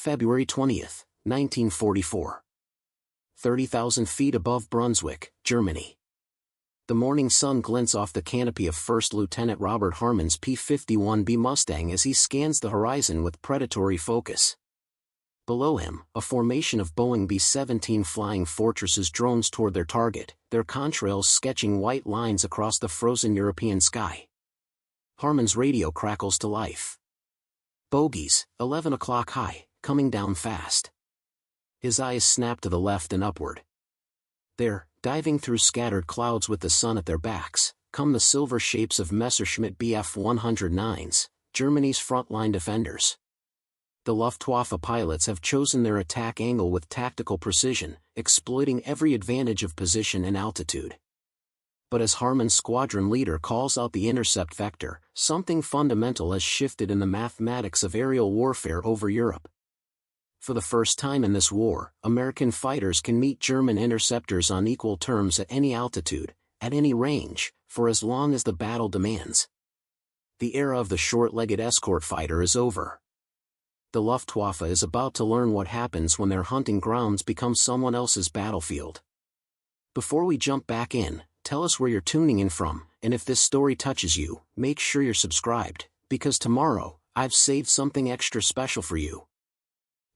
February 20, 1944. 30,000 feet above Brunswick, Germany. The morning sun glints off the canopy of First Lieutenant Robert Harmon's P-51B Mustang as he scans the horizon with predatory focus. Below him, a formation of Boeing B-17 Flying Fortresses drones toward their target, their contrails sketching white lines across the frozen European sky. Harmon's radio crackles to life. Bogies, 11 o'clock high, coming down fast. His eyes snap to the left and upward. There, diving through scattered clouds with the sun at their backs, come the silver shapes of Messerschmitt Bf 109s, Germany's frontline defenders. The Luftwaffe pilots have chosen their attack angle with tactical precision, exploiting every advantage of position and altitude. But as Harmon's squadron leader calls out the intercept vector, something fundamental has shifted in the mathematics of aerial warfare over Europe. For the first time in this war, American fighters can meet German interceptors on equal terms at any altitude, at any range, for as long as the battle demands. The era of the short-legged escort fighter is over. The Luftwaffe is about to learn what happens when their hunting grounds become someone else's battlefield. Before we jump back in, tell us where you're tuning in from, and if this story touches you, make sure you're subscribed, because tomorrow, I've saved something extra special for you.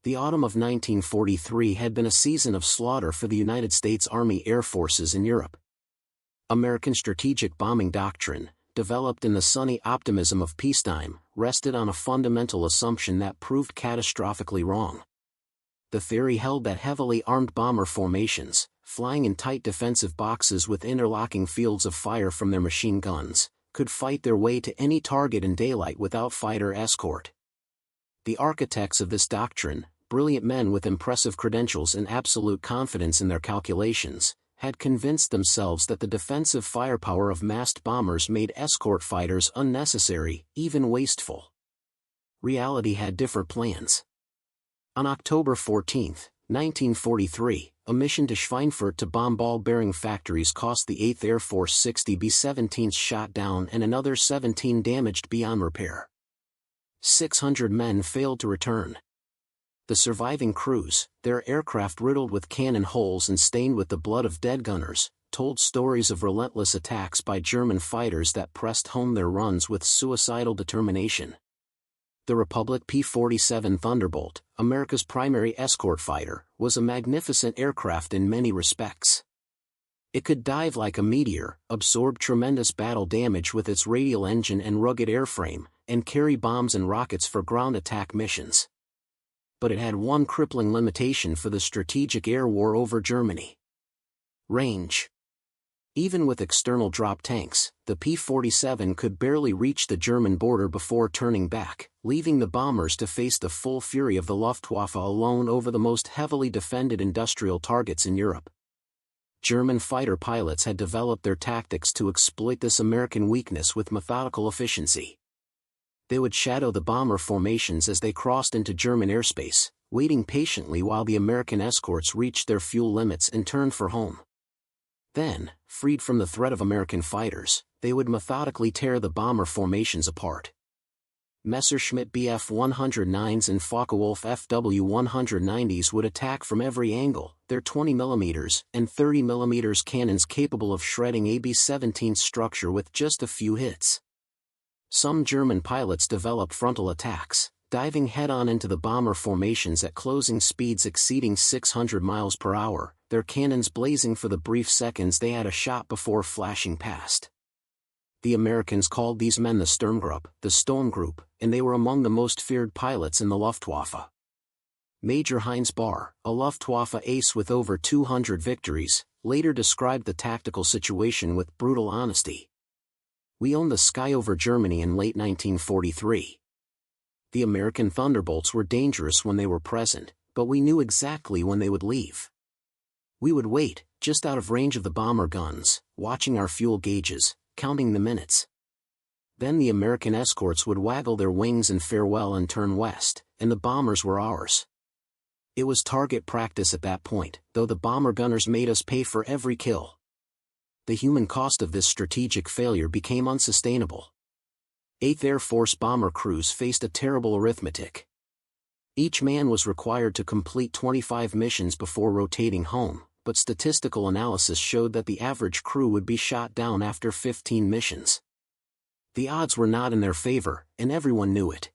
The autumn of 1943 had been a season of slaughter for the United States Army Air Forces in Europe. American strategic bombing doctrine, developed in the sunny optimism of peacetime, rested on a fundamental assumption that proved catastrophically wrong. The theory held that heavily armed bomber formations, flying in tight defensive boxes with interlocking fields of fire from their machine guns, could fight their way to any target in daylight without fighter escort. The architects of this doctrine, brilliant men with impressive credentials and absolute confidence in their calculations, had convinced themselves that the defensive firepower of massed bombers made escort fighters unnecessary, even wasteful. Reality had different plans. On October 14, 1943, a mission to Schweinfurt to bomb ball-bearing factories cost the 8th Air Force 60 B-17s shot down and another 17 damaged beyond repair. 600 men failed to return. The surviving crews, their aircraft riddled with cannon holes and stained with the blood of dead gunners, told stories of relentless attacks by German fighters that pressed home their runs with suicidal determination. The Republic P-47 Thunderbolt, America's primary escort fighter, was a magnificent aircraft in many respects. It could dive like a meteor, absorb tremendous battle damage with its radial engine and rugged airframe, and carry bombs and rockets for ground attack missions. But it had one crippling limitation for the strategic air war over Germany: range. Even with external drop tanks, the P-47 could barely reach the German border before turning back, leaving the bombers to face the full fury of the Luftwaffe alone over the most heavily defended industrial targets in Europe. German fighter pilots had developed their tactics to exploit this American weakness with methodical efficiency. They would shadow the bomber formations as they crossed into German airspace, waiting patiently while the American escorts reached their fuel limits and turned for home. Then, freed from the threat of American fighters, they would methodically tear the bomber formations apart. Messerschmitt Bf 109s and Focke-Wulf FW 190s would attack from every angle, their 20mm and 30mm cannons capable of shredding a B-17 structure with just a few hits. Some German pilots developed frontal attacks, diving head-on into the bomber formations at closing speeds exceeding 600 miles per hour, their cannons blazing for the brief seconds they had a shot before flashing past. The Americans called these men the Sturmgruppe, the Stone Group, and they were among the most feared pilots in the Luftwaffe. Major Heinz Bahr, a Luftwaffe ace with over 200 victories, later described the tactical situation with brutal honesty. "We owned the sky over Germany in late 1943. The American Thunderbolts were dangerous when they were present, but we knew exactly when they would leave. We would wait, just out of range of the bomber guns, watching our fuel gauges, counting the minutes. Then the American escorts would waggle their wings in farewell and turn west, and the bombers were ours. It was target practice at that point, though the bomber gunners made us pay for every kill. The human cost of this strategic failure became unsustainable. 8th Air Force bomber crews faced a terrible arithmetic. Each man was required to complete 25 missions before rotating home, but statistical analysis showed that the average crew would be shot down after 15 missions. The odds were not in their favor, and everyone knew it.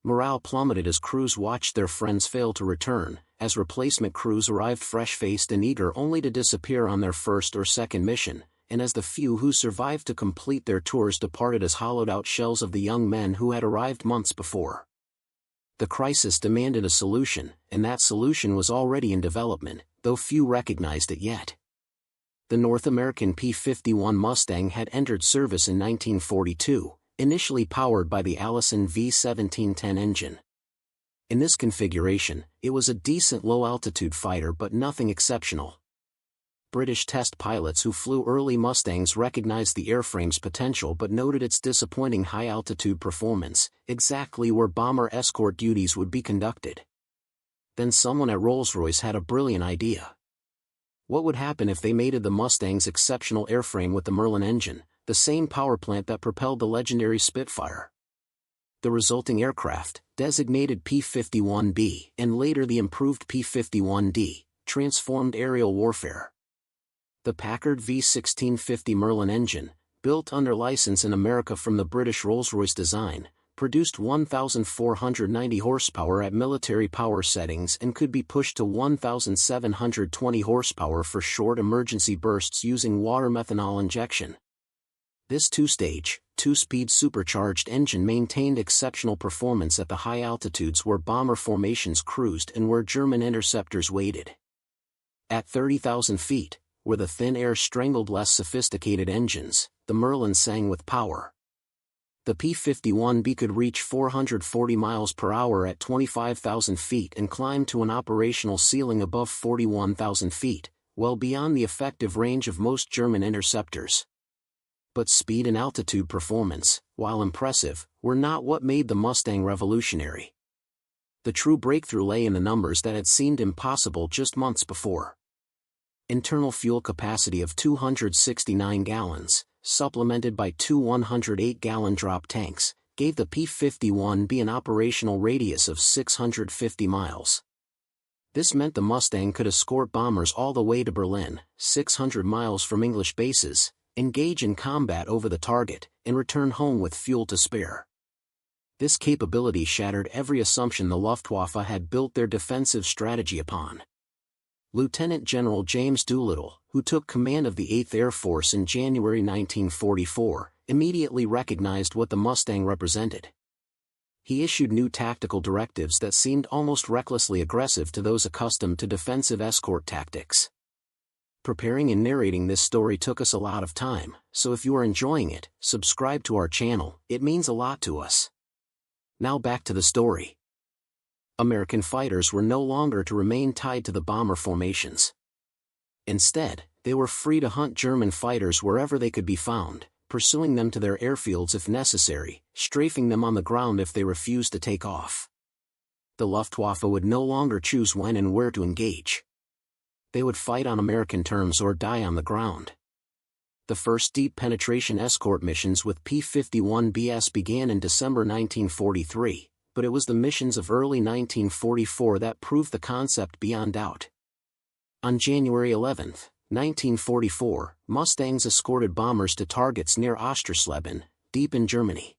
Morale plummeted as crews watched their friends fail to return, as replacement crews arrived fresh-faced and eager only to disappear on their first or second mission, and as the few who survived to complete their tours departed as hollowed-out shells of the young men who had arrived months before. The crisis demanded a solution, and that solution was already in development, though few recognized it yet. The North American P-51 Mustang had entered service in 1942, initially powered by the Allison V-1710 engine. In this configuration, it was a decent low-altitude fighter but nothing exceptional. British test pilots who flew early Mustangs recognized the airframe's potential but noted its disappointing high-altitude performance, exactly where bomber escort duties would be conducted. Then someone at Rolls-Royce had a brilliant idea. What would happen if they mated the Mustang's exceptional airframe with the Merlin engine, the same power plant that propelled the legendary Spitfire? The resulting aircraft, designated P-51B and later the improved P-51D, transformed aerial warfare. The Packard V1650 Merlin engine, built under license in America from the British Rolls-Royce design, produced 1,490 horsepower at military power settings and could be pushed to 1,720 horsepower for short emergency bursts using water methanol injection. This two-stage, two-speed supercharged engine maintained exceptional performance at the high altitudes where bomber formations cruised and where German interceptors waited. At 30,000 feet, where the thin air strangled less sophisticated engines, the Merlin sang with power. The P-51B could reach 440 miles per hour at 25,000 feet and climb to an operational ceiling above 41,000 feet, well beyond the effective range of most German interceptors. But speed and altitude performance, while impressive, were not what made the Mustang revolutionary. The true breakthrough lay in the numbers that had seemed impossible just months before. Internal fuel capacity of 269 gallons, supplemented by two 108-gallon drop tanks, gave the P-51B an operational radius of 650 miles. This meant the Mustang could escort bombers all the way to Berlin, 600 miles from English bases, engage in combat over the target, and return home with fuel to spare. This capability shattered every assumption the Luftwaffe had built their defensive strategy upon. Lieutenant General James Doolittle, who took command of the 8th Air Force in January 1944, immediately recognized what the Mustang represented. He issued new tactical directives that seemed almost recklessly aggressive to those accustomed to defensive escort tactics. Preparing and narrating this story took us a lot of time, so if you are enjoying it, subscribe to our channel, it means a lot to us. Now back to the story. American fighters were no longer to remain tied to the bomber formations. Instead, they were free to hunt German fighters wherever they could be found, pursuing them to their airfields if necessary, strafing them on the ground if they refused to take off. The Luftwaffe would no longer choose when and where to engage. They would fight on American terms or die on the ground. The first deep penetration escort missions with P-51 Bs began in December 1943. But it was the missions of early 1944 that proved the concept beyond doubt. On January 11, 1944, Mustangs escorted bombers to targets near Ostersleben, deep in Germany.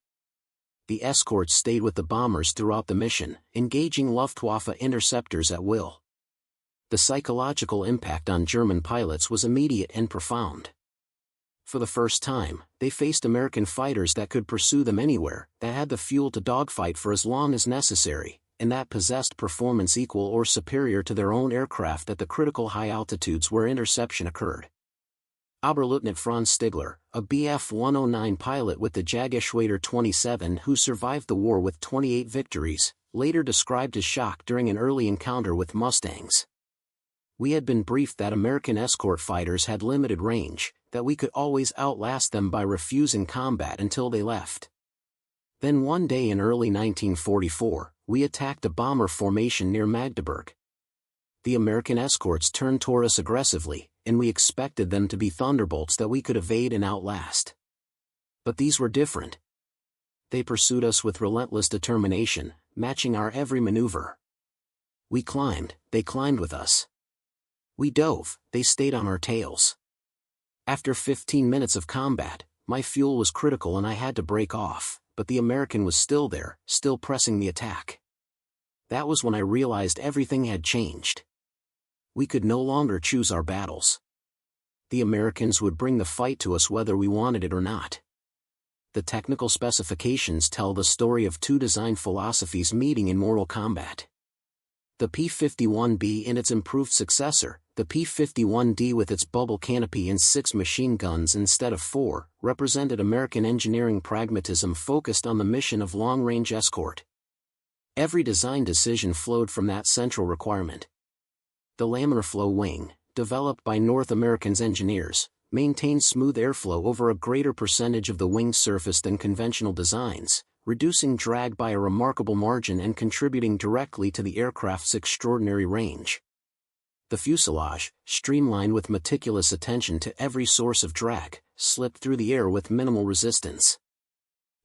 The escorts stayed with the bombers throughout the mission, engaging Luftwaffe interceptors at will. The psychological impact on German pilots was immediate and profound. For the first time, they faced American fighters that could pursue them anywhere, that had the fuel to dogfight for as long as necessary, and that possessed performance equal or superior to their own aircraft at the critical high altitudes where interception occurred. Oberleutnant Franz Stigler, a Bf-109 pilot with the Jagdgeschwader 27 who survived the war with 28 victories, later described his shock during an early encounter with Mustangs. We had been briefed that American escort fighters had limited range, that we could always outlast them by refusing combat until they left. Then one day in early 1944, we attacked a bomber formation near Magdeburg. The American escorts turned toward us aggressively, and we expected them to be thunderbolts that we could evade and outlast. But these were different. They pursued us with relentless determination, matching our every maneuver. We climbed, they climbed with us. We dove, they stayed on our tails. After 15 minutes of combat, my fuel was critical and I had to break off, but the American was still there, still pressing the attack. That was when I realized everything had changed. We could no longer choose our battles. The Americans would bring the fight to us whether we wanted it or not. The technical specifications tell the story of two design philosophies meeting in mortal combat. The P-51B and its improved successor, the P-51D with its bubble canopy and 6 machine guns instead of 4, represented American engineering pragmatism focused on the mission of long-range escort. Every design decision flowed from that central requirement. The laminar flow wing, developed by North American's engineers, maintained smooth airflow over a greater percentage of the wing surface than conventional designs, reducing drag by a remarkable margin and contributing directly to the aircraft's extraordinary range. The fuselage, streamlined with meticulous attention to every source of drag, slipped through the air with minimal resistance.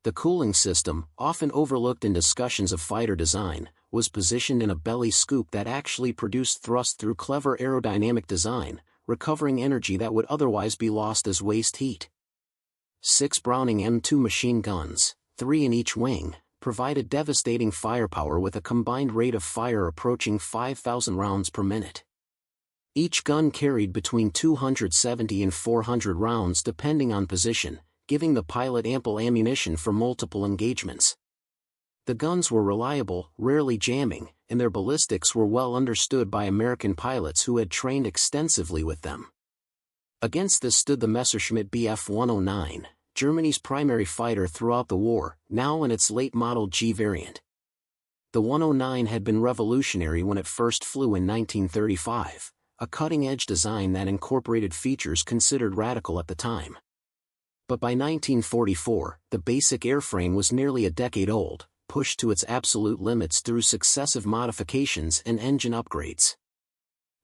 The cooling system, often overlooked in discussions of fighter design, was positioned in a belly scoop that actually produced thrust through clever aerodynamic design, recovering energy that would otherwise be lost as waste heat. 6 Browning M2 machine guns, 3 in each wing, provided devastating firepower with a combined rate of fire approaching 5,000 rounds per minute. Each gun carried between 270 and 400 rounds depending on position, giving the pilot ample ammunition for multiple engagements. The guns were reliable, rarely jamming, and their ballistics were well understood by American pilots who had trained extensively with them. Against this stood the Messerschmitt Bf 109, Germany's primary fighter throughout the war, now in its late-model G variant. The 109 had been revolutionary when it first flew in 1935, a cutting-edge design that incorporated features considered radical at the time. But by 1944, the basic airframe was nearly a decade old, pushed to its absolute limits through successive modifications and engine upgrades.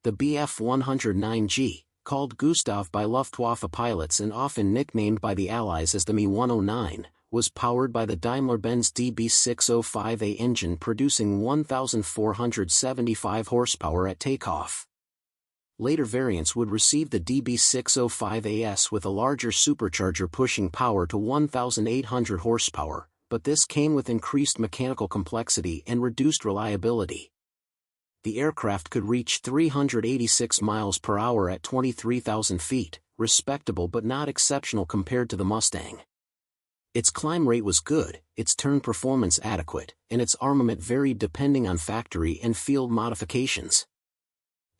The Bf 109G, called Gustav by Luftwaffe pilots and often nicknamed by the Allies as the Me-109, was powered by the Daimler-Benz DB605A engine producing 1,475 horsepower at takeoff. Later variants would receive the DB605AS with a larger supercharger pushing power to 1,800 horsepower, but this came with increased mechanical complexity and reduced reliability. The aircraft could reach 386 miles per hour at 23,000 feet, respectable but not exceptional compared to the Mustang. Its climb rate was good, its turn performance adequate, and its armament varied depending on factory and field modifications.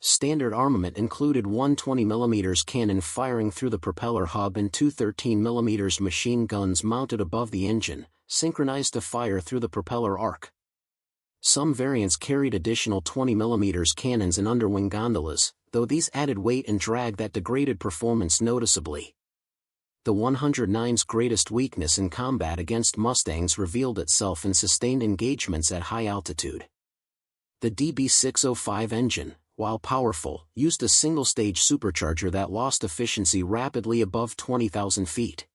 Standard armament included one 20mm cannon firing through the propeller hub and two 13mm machine guns mounted above the engine, synchronized to fire through the propeller arc. Some variants carried additional 20mm cannons and underwing gondolas, though these added weight and drag that degraded performance noticeably. The 109's greatest weakness in combat against Mustangs revealed itself in sustained engagements at high altitude. The DB605 engine, while powerful, used a single-stage supercharger that lost efficiency rapidly above 20,000 feet.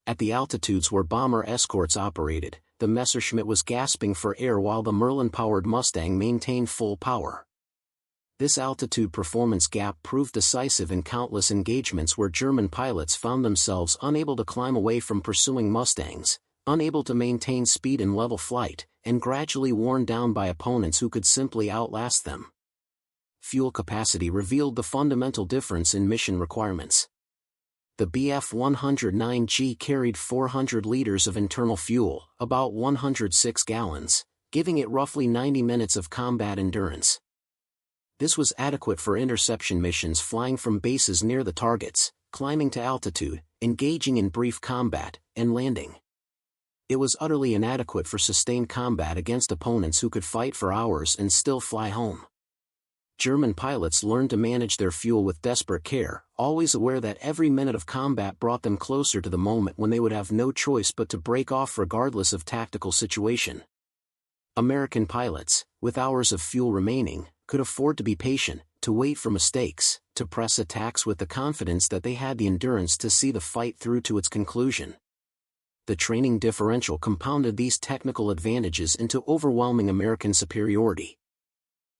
At the altitudes where bomber escorts operated, the Messerschmitt was gasping for air while the Merlin-powered Mustang maintained full power. This altitude performance gap proved decisive in countless engagements where German pilots found themselves unable to climb away from pursuing Mustangs, unable to maintain speed in level flight, and gradually worn down by opponents who could simply outlast them. Fuel capacity revealed the fundamental difference in mission requirements. The Bf 109G carried 400 liters of internal fuel, about 106 gallons, giving it roughly 90 minutes of combat endurance. This was adequate for interception missions flying from bases near the targets, climbing to altitude, engaging in brief combat, and landing. It was utterly inadequate for sustained combat against opponents who could fight for hours and still fly home. German pilots learned to manage their fuel with desperate care, always aware that every minute of combat brought them closer to the moment when they would have no choice but to break off regardless of tactical situation. American pilots, with hours of fuel remaining, could afford to be patient, to wait for mistakes, to press attacks with the confidence that they had the endurance to see the fight through to its conclusion. The training differential compounded these technical advantages into overwhelming American superiority.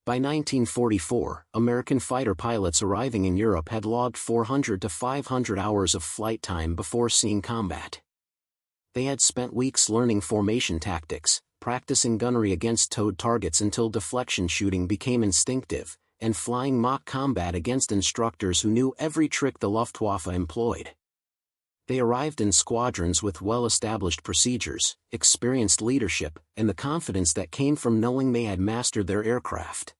By 1944, American fighter pilots arriving in Europe had logged 400 to 500 hours of flight time before seeing combat. They had spent weeks learning formation tactics, practicing gunnery against towed targets until deflection shooting became instinctive, and flying mock combat against instructors who knew every trick the Luftwaffe employed. They arrived in squadrons with well-established procedures, experienced leadership, and the confidence that came from knowing they had mastered their aircraft.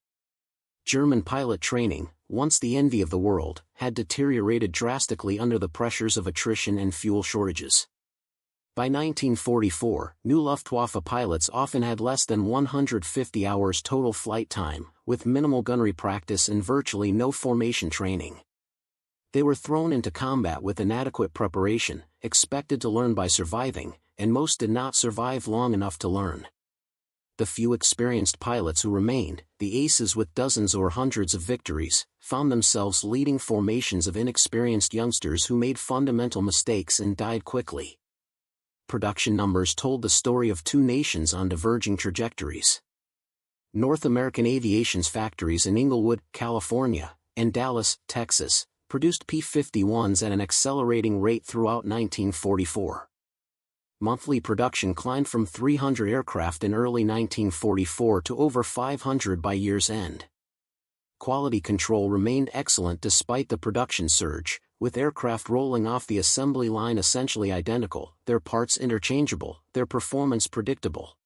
German pilot training, once the envy of the world, had deteriorated drastically under the pressures of attrition and fuel shortages. By 1944, new Luftwaffe pilots often had less than 150 hours total flight time, with minimal gunnery practice and virtually no formation training. They were thrown into combat with inadequate preparation, expected to learn by surviving, and most did not survive long enough to learn. The few experienced pilots who remained, the aces with dozens or hundreds of victories, found themselves leading formations of inexperienced youngsters who made fundamental mistakes and died quickly. Production numbers told the story of two nations on diverging trajectories. North American Aviation's factories in Inglewood, California, and Dallas, Texas, produced P-51s at an accelerating rate throughout 1944. Monthly production climbed from 300 aircraft in early 1944 to over 500 by year's end. Quality control remained excellent despite the production surge, with aircraft rolling off the assembly line essentially identical, their parts interchangeable, their performance predictable.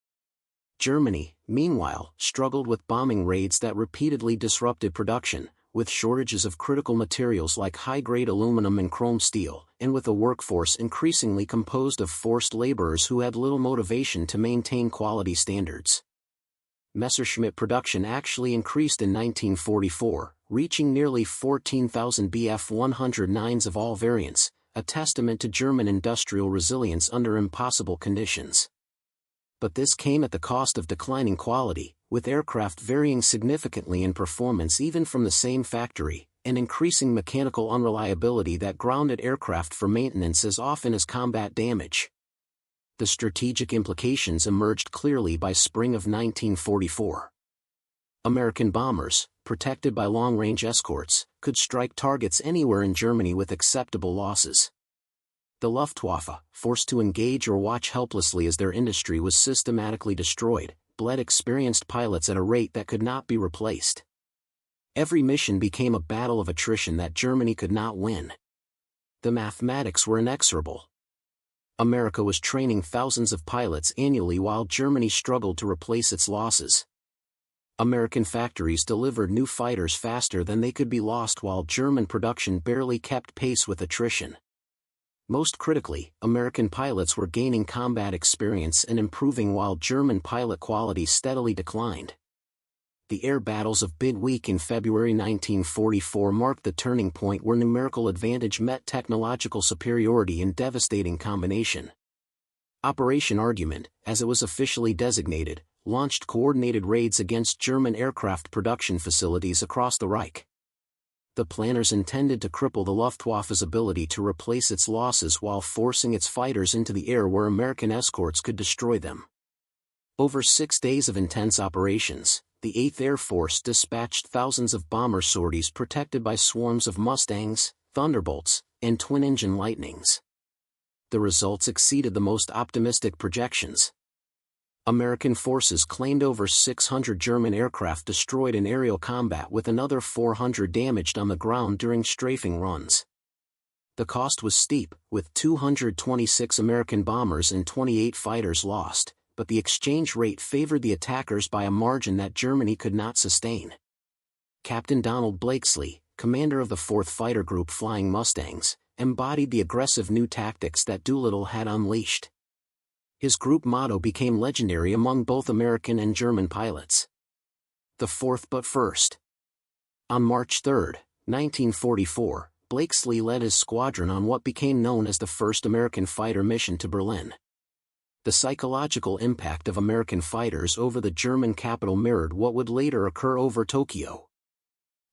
Germany, meanwhile, struggled with bombing raids that repeatedly disrupted production, with shortages of critical materials like high-grade aluminum and chrome steel, and with a workforce increasingly composed of forced laborers who had little motivation to maintain quality standards. Messerschmitt production actually increased in 1944, reaching nearly 14,000 Bf-109s of all variants, a testament to German industrial resilience under impossible conditions. But this came at the cost of declining quality, with aircraft varying significantly in performance even from the same factory, and increasing mechanical unreliability that grounded aircraft for maintenance as often as combat damage. The strategic implications emerged clearly by spring of 1944. American bombers, protected by long-range escorts, could strike targets anywhere in Germany with acceptable losses. The Luftwaffe, forced to engage or watch helplessly as their industry was systematically destroyed, bled experienced pilots at a rate that could not be replaced. Every mission became a battle of attrition that Germany could not win. The mathematics were inexorable. America was training thousands of pilots annually while Germany struggled to replace its losses. American factories delivered new fighters faster than they could be lost while German production barely kept pace with attrition. Most critically, American pilots were gaining combat experience and improving while German pilot quality steadily declined. The air battles of Big Week in February 1944 marked the turning point where numerical advantage met technological superiority in devastating combination. Operation Argument, as it was officially designated, launched coordinated raids against German aircraft production facilities across the Reich. The planners intended to cripple the Luftwaffe's ability to replace its losses while forcing its fighters into the air where American escorts could destroy them. Over 6 days of intense operations, the 8th Air Force dispatched thousands of bomber sorties protected by swarms of Mustangs, Thunderbolts, and twin-engine Lightnings. The results exceeded the most optimistic projections. American forces claimed over 600 German aircraft destroyed in aerial combat with another 400 damaged on the ground during strafing runs. The cost was steep, with 226 American bombers and 28 fighters lost, but the exchange rate favored the attackers by a margin that Germany could not sustain. Captain Donald Blakesley, commander of the 4th Fighter Group flying Mustangs, embodied the aggressive new tactics that Doolittle had unleashed. His group motto became legendary among both American and German pilots. The fourth but first. On March 3, 1944, Blakesley led his squadron on what became known as the first American fighter mission to Berlin. The psychological impact of American fighters over the German capital mirrored what would later occur over Tokyo.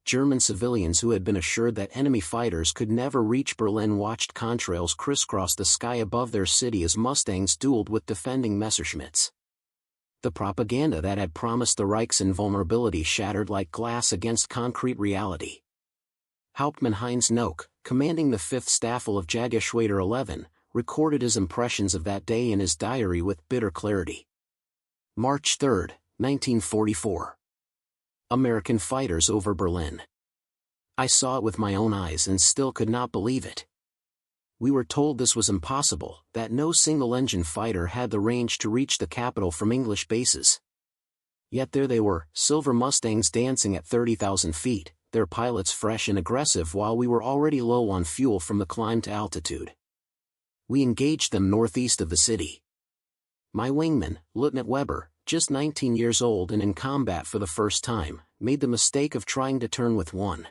German civilians who had been assured that enemy fighters could never reach Berlin watched contrails crisscross the sky above their city as Mustangs dueled with defending Messerschmitts. The propaganda that had promised the Reich's invulnerability shattered like glass against concrete reality. Hauptmann Heinz Nock, commanding the 5th Staffel of Jagdgeschwader 11, recorded his impressions of that day in his diary with bitter clarity. March 3, 1944. American fighters over Berlin. I saw it with my own eyes and still could not believe it. We were told this was impossible, that no single-engine fighter had the range to reach the capital from English bases. Yet there they were, silver Mustangs dancing at 30,000 feet, their pilots fresh and aggressive while we were already low on fuel from the climb to altitude. We engaged them northeast of the city. My wingman, Lieutenant Weber, just 19 years old and in combat for the first time, made the mistake of trying to turn with one.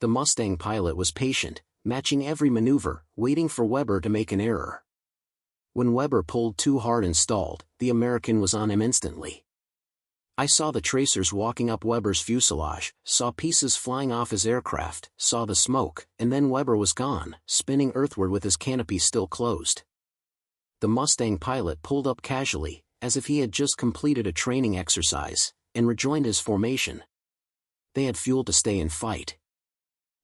The Mustang pilot was patient, matching every maneuver, waiting for Weber to make an error. When Weber pulled too hard and stalled, the American was on him instantly. I saw the tracers walking up Weber's fuselage, saw pieces flying off his aircraft, saw the smoke, and then Weber was gone, spinning earthward with his canopy still closed. The Mustang pilot pulled up casually, as if he had just completed a training exercise, and rejoined his formation. They had fuel to stay and fight.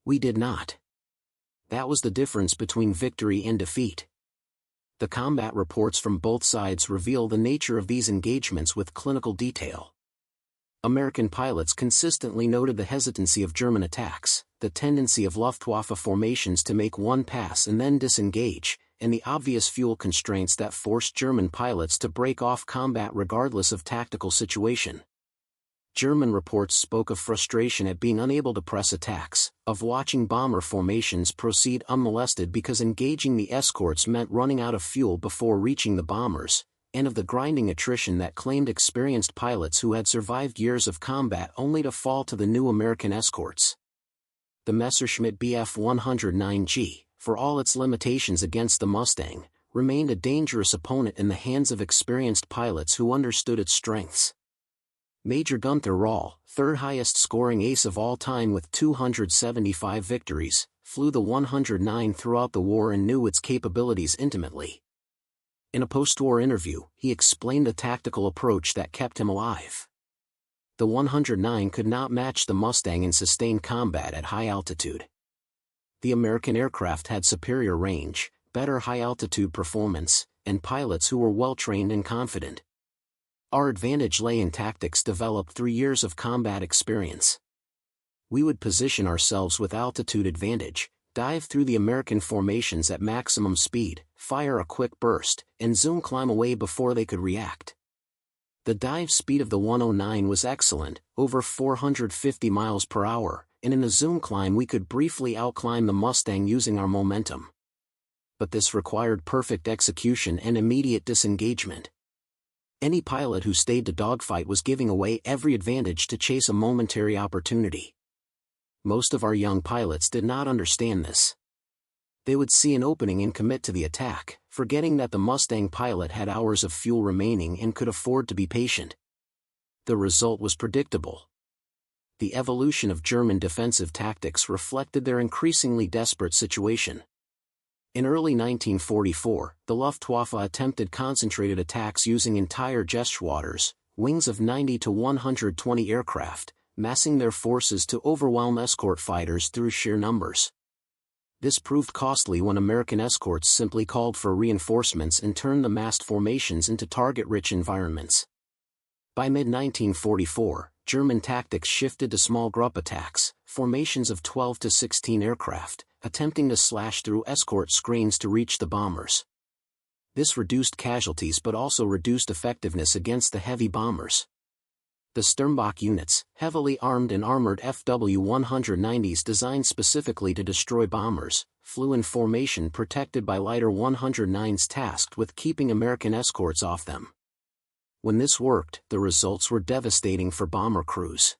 We did not. That was the difference between victory and defeat. The combat reports from both sides reveal the nature of these engagements with clinical detail. American pilots consistently noted the hesitancy of German attacks, the tendency of Luftwaffe formations to make one pass and then disengage, and the obvious fuel constraints that forced German pilots to break off combat regardless of tactical situation. German reports spoke of frustration at being unable to press attacks, of watching bomber formations proceed unmolested because engaging the escorts meant running out of fuel before reaching the bombers, and of the grinding attrition that claimed experienced pilots who had survived years of combat only to fall to the new American escorts. The Messerschmitt Bf 109G, for all its limitations against the Mustang, remained a dangerous opponent in the hands of experienced pilots who understood its strengths. Major Gunther Rahl, third highest scoring ace of all time with 275 victories, flew the 109 throughout the war and knew its capabilities intimately. In a post-war interview, he explained the tactical approach that kept him alive. The 109 could not match the Mustang in sustained combat at high altitude. The American aircraft had superior range, better high-altitude performance, and pilots who were well-trained and confident. Our advantage lay in tactics developed through years of combat experience. We would position ourselves with altitude advantage, dive through the American formations at maximum speed, fire a quick burst, and zoom climb away before they could react. The dive speed of the 109 was excellent, over 450 miles per hour, and in the zoom climb we could briefly outclimb the Mustang using our momentum. But this required perfect execution and immediate disengagement. Any pilot who stayed to dogfight was giving away every advantage to chase a momentary opportunity. Most of our young pilots did not understand this. They would see an opening and commit to the attack, forgetting that the Mustang pilot had hours of fuel remaining and could afford to be patient. The result was predictable. The evolution of German defensive tactics reflected their increasingly desperate situation. In early 1944, the Luftwaffe attempted concentrated attacks using entire Geschwaders, wings of 90 to 120 aircraft, massing their forces to overwhelm escort fighters through sheer numbers. This proved costly when American escorts simply called for reinforcements and turned the massed formations into target-rich environments. By mid-1944, German tactics shifted to small group attacks, formations of 12 to 16 aircraft, attempting to slash through escort screens to reach the bombers. This reduced casualties but also reduced effectiveness against the heavy bombers. The Sturmbach units, heavily armed and armored FW-190s designed specifically to destroy bombers, flew in formation protected by lighter 109s tasked with keeping American escorts off them. When this worked, the results were devastating for bomber crews.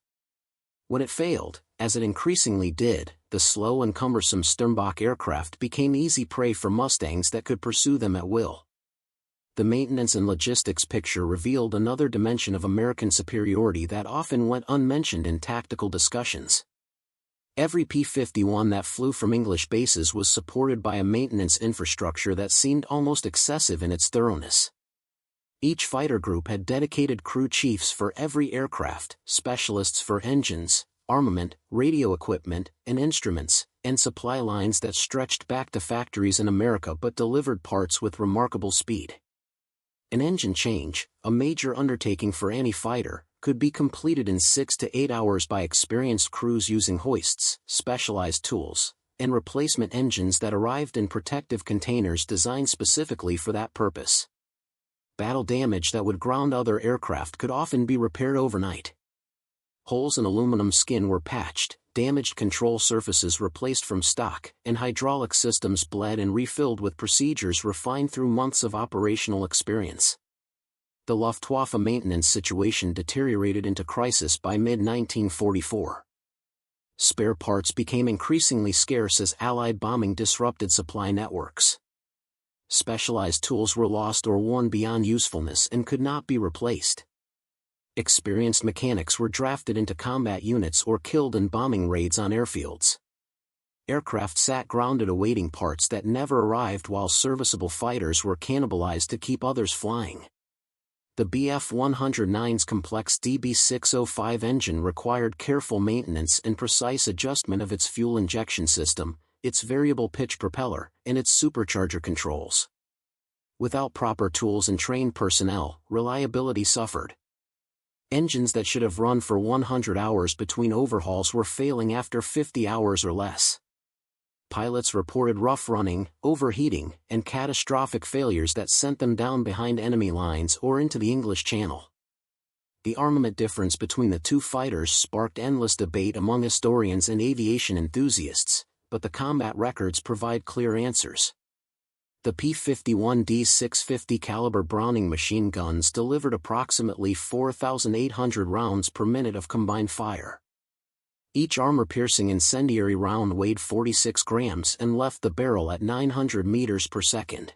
When it failed, as it increasingly did, the slow and cumbersome Sturmbach aircraft became easy prey for Mustangs that could pursue them at will. The maintenance and logistics picture revealed another dimension of American superiority that often went unmentioned in tactical discussions. Every P-51 that flew from English bases was supported by a maintenance infrastructure that seemed almost excessive in its thoroughness. Each fighter group had dedicated crew chiefs for every aircraft, specialists for engines, armament, radio equipment, and instruments, and supply lines that stretched back to factories in America but delivered parts with remarkable speed. An engine change, a major undertaking for any fighter, could be completed in 6 to 8 hours by experienced crews using hoists, specialized tools, and replacement engines that arrived in protective containers designed specifically for that purpose. Battle damage that would ground other aircraft could often be repaired overnight. Holes in aluminum skin were patched, damaged control surfaces replaced from stock, and hydraulic systems bled and refilled with procedures refined through months of operational experience. The Luftwaffe maintenance situation deteriorated into crisis by mid-1944. Spare parts became increasingly scarce as Allied bombing disrupted supply networks. Specialized tools were lost or worn beyond usefulness and could not be replaced. Experienced mechanics were drafted into combat units or killed in bombing raids on airfields. Aircraft sat grounded awaiting parts that never arrived while serviceable fighters were cannibalized to keep others flying. The Bf-109's complex DB605 engine required careful maintenance and precise adjustment of its fuel injection system, its variable pitch propeller, and its supercharger controls. Without proper tools and trained personnel, reliability suffered. Engines that should have run for 100 hours between overhauls were failing after 50 hours or less. Pilots reported rough running, overheating, and catastrophic failures that sent them down behind enemy lines or into the English Channel. The armament difference between the two fighters sparked endless debate among historians and aviation enthusiasts, but the combat records provide clear answers. The P-51D's 650 caliber Browning machine guns delivered approximately 4,800 rounds per minute of combined fire. Each armor-piercing incendiary round weighed 46 grams and left the barrel at 900 meters per second.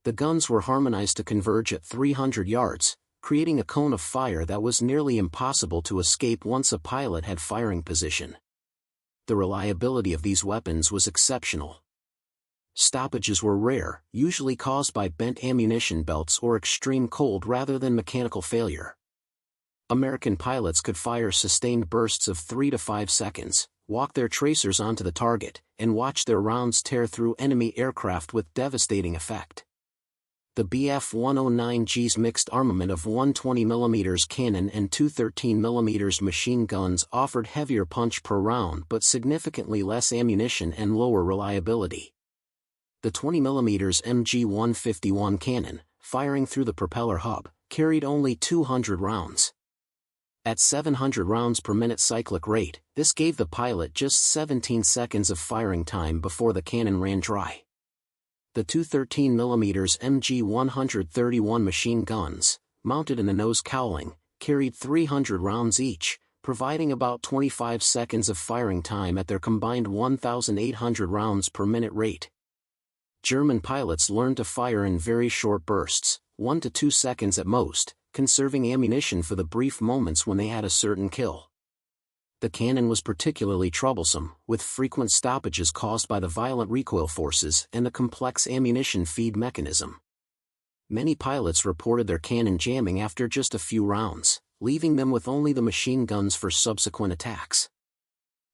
The guns were harmonized to converge at 300 yards, creating a cone of fire that was nearly impossible to escape once a pilot had firing position. The reliability of these weapons was exceptional. Stoppages were rare, usually caused by bent ammunition belts or extreme cold rather than mechanical failure. American pilots could fire sustained bursts of 3 to 5 seconds, walk their tracers onto the target, and watch their rounds tear through enemy aircraft with devastating effect. The Bf-109G's mixed armament of 120mm cannon and two 13mm machine guns offered heavier punch per round but significantly less ammunition and lower reliability. The 20mm MG-151 cannon, firing through the propeller hub, carried only 200 rounds. At 700 rounds per minute cyclic rate, this gave the pilot just 17 seconds of firing time before the cannon ran dry. The two 13mm MG-131 machine guns, mounted in the nose cowling, carried 300 rounds each, providing about 25 seconds of firing time at their combined 1,800 rounds per minute rate. German pilots learned to fire in very short bursts, 1 to 2 seconds at most, conserving ammunition for the brief moments when they had a certain kill. The cannon was particularly troublesome, with frequent stoppages caused by the violent recoil forces and the complex ammunition feed mechanism. Many pilots reported their cannon jamming after just a few rounds, leaving them with only the machine guns for subsequent attacks.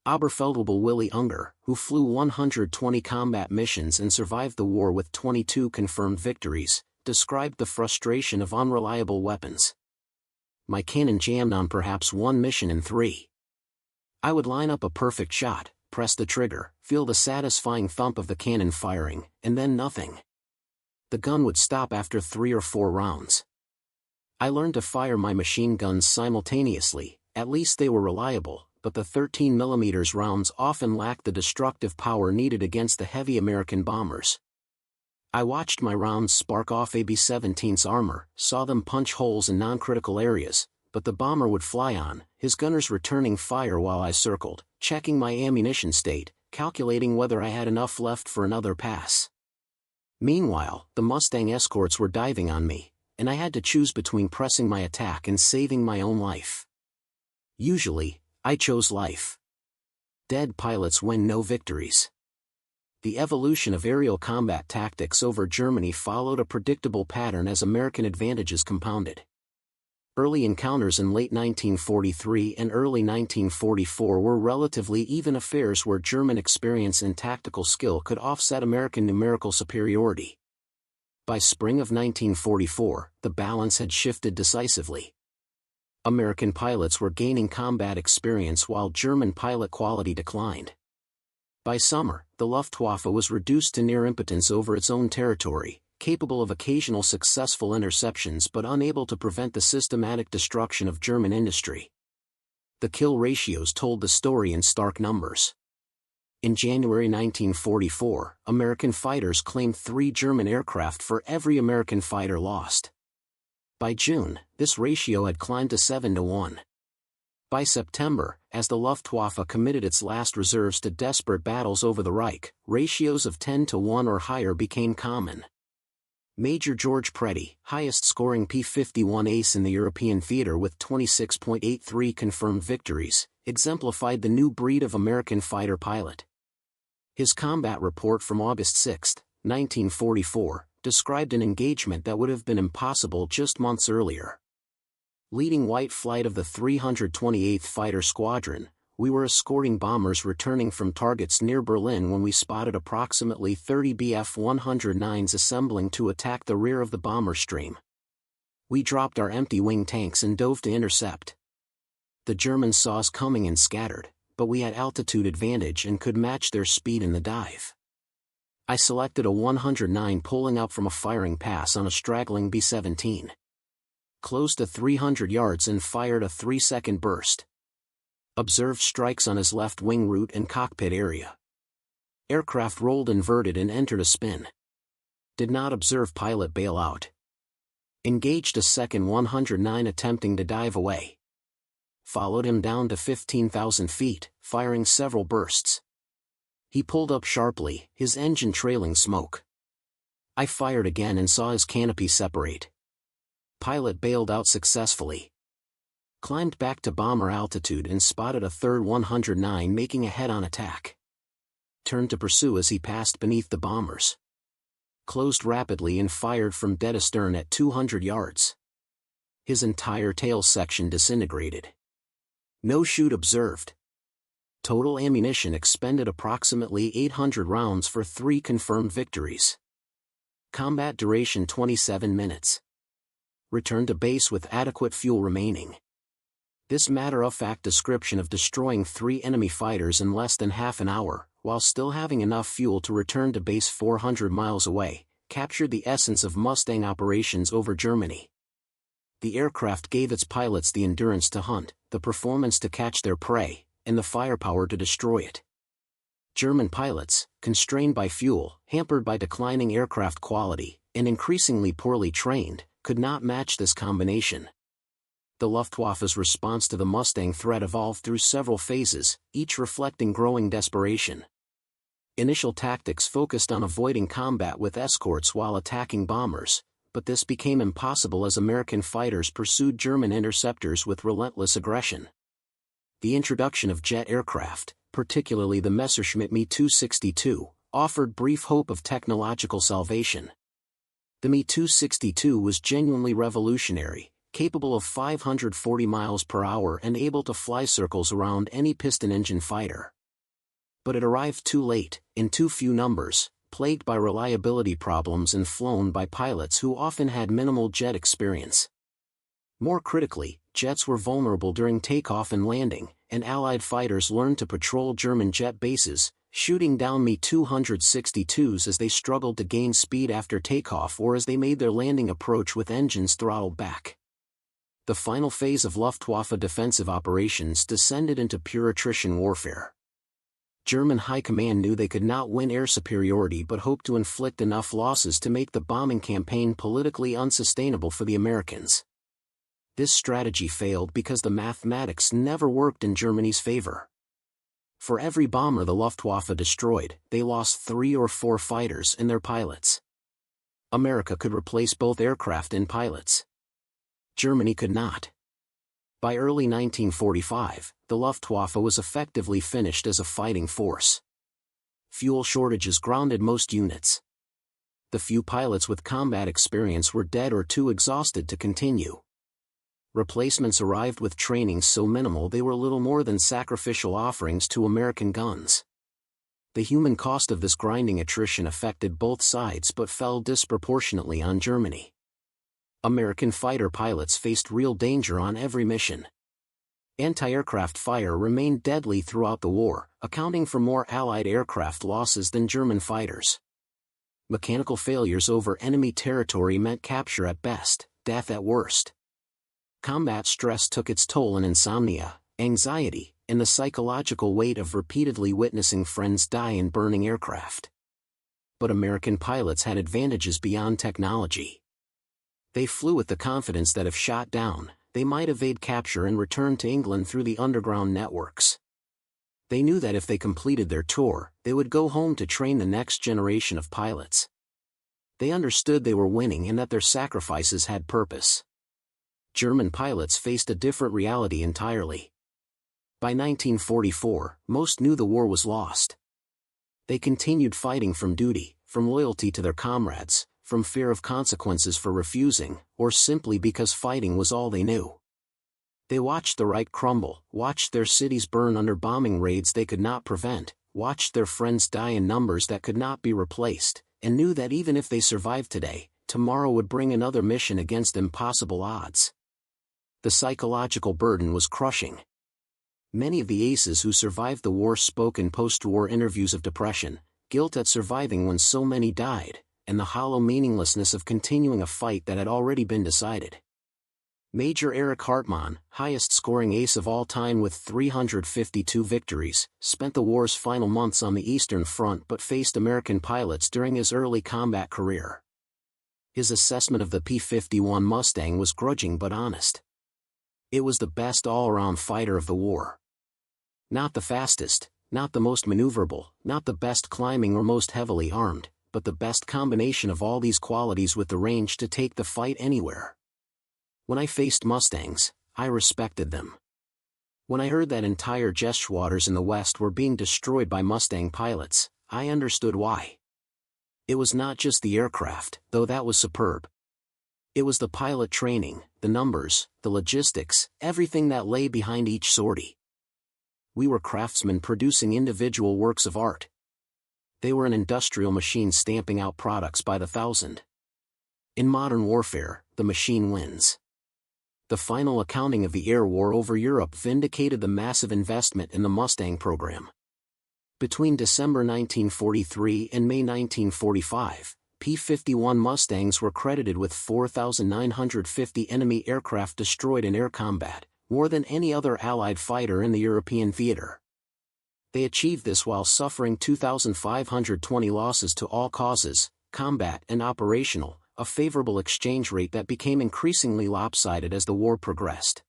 Oberfeldwebel Willy Unger, who flew 120 combat missions and survived the war with 22 confirmed victories, described the frustration of unreliable weapons. "My cannon jammed on perhaps one mission in 3. I would line up a perfect shot, press the trigger, feel the satisfying thump of the cannon firing, and then nothing. The gun would stop after 3 or 4 rounds. I learned to fire my machine guns simultaneously, at least they were reliable, but the 13mm rounds often lacked the destructive power needed against the heavy American bombers. I watched my rounds spark off a B-17's armor, saw them punch holes in non-critical areas, but the bomber would fly on, his gunners returning fire while I circled, checking my ammunition state, calculating whether I had enough left for another pass. Meanwhile, the Mustang escorts were diving on me, and I had to choose between pressing my attack and saving my own life. Usually, I chose life. Dead pilots win no victories. The evolution of aerial combat tactics over Germany followed a predictable pattern as American advantages compounded. Early encounters in late 1943 and early 1944 were relatively even affairs where German experience and tactical skill could offset American numerical superiority. By spring of 1944, the balance had shifted decisively. American pilots were gaining combat experience while German pilot quality declined. By summer, the Luftwaffe was reduced to near impotence over its own territory, capable of occasional successful interceptions but unable to prevent the systematic destruction of German industry. The kill ratios told the story in stark numbers. In January 1944, American fighters claimed 3 German aircraft for every American fighter lost. By June, this ratio had climbed to 7-1. By September, as the Luftwaffe committed its last reserves to desperate battles over the Reich, ratios of 10-1 or higher became common. Major George Preddy, highest-scoring P-51 ace in the European theater with 26.83 confirmed victories, exemplified the new breed of American fighter pilot. His combat report from August 6, 1944, described an engagement that would have been impossible just months earlier. Leading white flight of the 328th Fighter Squadron, we were escorting bombers returning from targets near Berlin when we spotted approximately 30 Bf-109s assembling to attack the rear of the bomber stream. We dropped our empty wing tanks and dove to intercept. The Germans saw us coming and scattered, but we had altitude advantage and could match their speed in the dive. I selected a 109 pulling out from a firing pass on a straggling B-17. Closed to 300 yards and fired a 3-second burst. Observed strikes on his left wing root and cockpit area. Aircraft rolled inverted and entered a spin. Did not observe pilot bail out. Engaged a second 109 attempting to dive away. Followed him down to 15,000 feet, firing several bursts. He pulled up sharply, his engine trailing smoke. I fired again and saw his canopy separate. Pilot bailed out successfully. Climbed back to bomber altitude and spotted a third 109 making a head-on attack. Turned to pursue as he passed beneath the bombers. Closed rapidly and fired from dead astern at 200 yards. His entire tail section disintegrated. No shoot observed. Total ammunition expended approximately 800 rounds for 3 confirmed victories. Combat duration 27 minutes. Returned to base with adequate fuel remaining. This matter-of-fact description of destroying 3 enemy fighters in less than half an hour, while still having enough fuel to return to base 400 miles away, captured the essence of Mustang operations over Germany. The aircraft gave its pilots the endurance to hunt, the performance to catch their prey, and the firepower to destroy it. German pilots, constrained by fuel, hampered by declining aircraft quality, and increasingly poorly trained, could not match this combination. The Luftwaffe's response to the Mustang threat evolved through several phases, each reflecting growing desperation. Initial tactics focused on avoiding combat with escorts while attacking bombers, but this became impossible as American fighters pursued German interceptors with relentless aggression. The introduction of jet aircraft, particularly the Messerschmitt Me-262, offered brief hope of technological salvation. The Me-262 was genuinely revolutionary, capable of 540 miles per hour and able to fly circles around any piston-engine fighter. But it arrived too late, in too few numbers, plagued by reliability problems and flown by pilots who often had minimal jet experience. More critically, jets were vulnerable during takeoff and landing, and Allied fighters learned to patrol German jet bases, shooting down Me-262s as they struggled to gain speed after takeoff or as they made their landing approach with engines throttled back. The final phase of Luftwaffe defensive operations descended into pure attrition warfare. German high command knew they could not win air superiority but hoped to inflict enough losses to make the bombing campaign politically unsustainable for the Americans. This strategy failed because the mathematics never worked in Germany's favor. For every bomber the Luftwaffe destroyed, they lost 3 or 4 fighters and their pilots. America could replace both aircraft and pilots. Germany could not. By early 1945, the Luftwaffe was effectively finished as a fighting force. Fuel shortages grounded most units. The few pilots with combat experience were dead or too exhausted to continue. Replacements arrived with training so minimal they were little more than sacrificial offerings to American guns. The human cost of this grinding attrition affected both sides but fell disproportionately on Germany. American fighter pilots faced real danger on every mission. Anti-aircraft fire remained deadly throughout the war, accounting for more Allied aircraft losses than German fighters. Mechanical failures over enemy territory meant capture at best, death at worst. Combat stress took its toll in insomnia, anxiety, and the psychological weight of repeatedly witnessing friends die in burning aircraft. But American pilots had advantages beyond technology. They flew with the confidence that if shot down, they might evade capture and return to England through the underground networks. They knew that if they completed their tour, they would go home to train the next generation of pilots. They understood they were winning and that their sacrifices had purpose. German pilots faced a different reality entirely. By 1944, most knew the war was lost. They continued fighting from duty, from loyalty to their comrades, from fear of consequences for refusing, or simply because fighting was all they knew. They watched the Reich crumble, watched their cities burn under bombing raids they could not prevent, watched their friends die in numbers that could not be replaced, and knew that even if they survived today, tomorrow would bring another mission against impossible odds. The psychological burden was crushing. Many of the aces who survived the war spoke in post-war interviews of depression, guilt at surviving when so many died, and the hollow meaninglessness of continuing a fight that had already been decided. Major Erich Hartmann, highest-scoring ace of all time with 352 victories, spent the war's final months on the Eastern Front but faced American pilots during his early combat career. His assessment of the P-51 Mustang was grudging but honest. It was the best all-around fighter of the war. Not the fastest, not the most maneuverable, not the best climbing or most heavily armed, but the best combination of all these qualities with the range to take the fight anywhere. When I faced Mustangs, I respected them. When I heard that entire Geschwaders in the West were being destroyed by Mustang pilots, I understood why. It was not just the aircraft, though that was superb. It was the pilot training, the numbers, the logistics, everything that lay behind each sortie. We were craftsmen producing individual works of art. They were an industrial machine stamping out products by the thousand. In modern warfare, the machine wins. The final accounting of the air war over Europe vindicated the massive investment in the Mustang program. Between December 1943 and May 1945, P-51 Mustangs were credited with 4,950 enemy aircraft destroyed in air combat, more than any other Allied fighter in the European theater. They achieved this while suffering 2,520 losses to all causes, combat and operational, a favorable exchange rate that became increasingly lopsided as the war progressed.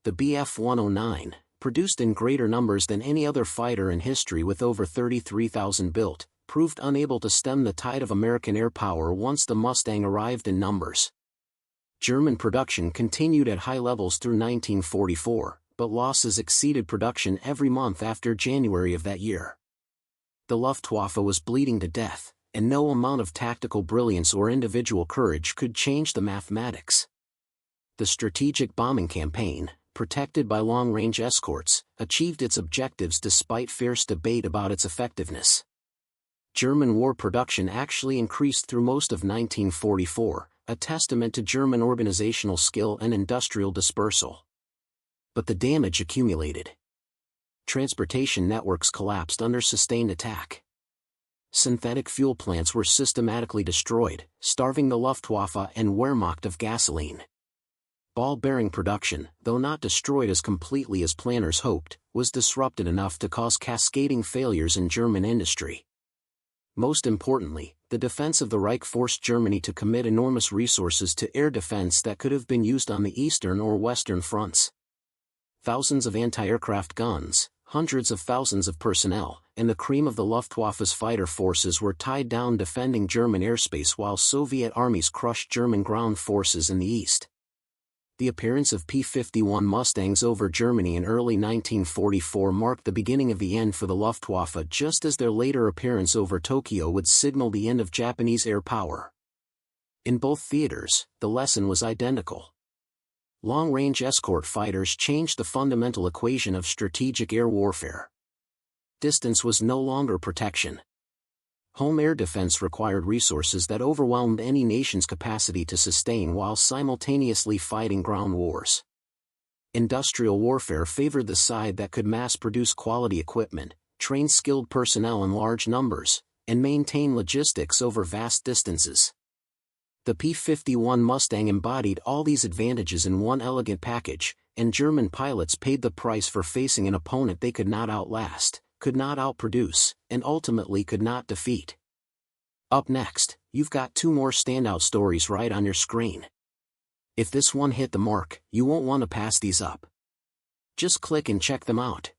The Bf-109, produced in greater numbers than any other fighter in history with over 33,000 built, proved unable to stem the tide of American air power once the Mustang arrived in numbers. German production continued at high levels through 1944, but losses exceeded production every month after January of that year. The Luftwaffe was bleeding to death, and no amount of tactical brilliance or individual courage could change the mathematics. The strategic bombing campaign, protected by long-range escorts, achieved its objectives despite fierce debate about its effectiveness. German war production actually increased through most of 1944, a testament to German organizational skill and industrial dispersal. But the damage accumulated. Transportation networks collapsed under sustained attack. Synthetic fuel plants were systematically destroyed, starving the Luftwaffe and Wehrmacht of gasoline. Ball bearing production, though not destroyed as completely as planners hoped, was disrupted enough to cause cascading failures in German industry. Most importantly, the defense of the Reich forced Germany to commit enormous resources to air defense that could have been used on the eastern or western fronts. Thousands of anti-aircraft guns, hundreds of thousands of personnel, and the cream of the Luftwaffe's fighter forces were tied down defending German airspace while Soviet armies crushed German ground forces in the east. The appearance of P-51 Mustangs over Germany in early 1944 marked the beginning of the end for the Luftwaffe, just as their later appearance over Tokyo would signal the end of Japanese air power. In both theaters, the lesson was identical. Long-range escort fighters changed the fundamental equation of strategic air warfare. Distance was no longer protection. Home air defense required resources that overwhelmed any nation's capacity to sustain while simultaneously fighting ground wars. Industrial warfare favored the side that could mass-produce quality equipment, train skilled personnel in large numbers, and maintain logistics over vast distances. The P-51 Mustang embodied all these advantages in one elegant package, and German pilots paid the price for facing an opponent they could not outlast, could not outproduce, and ultimately could not defeat. Up next, you've got two more standout stories right on your screen. If this one hit the mark, you won't want to pass these up. Just click and check them out.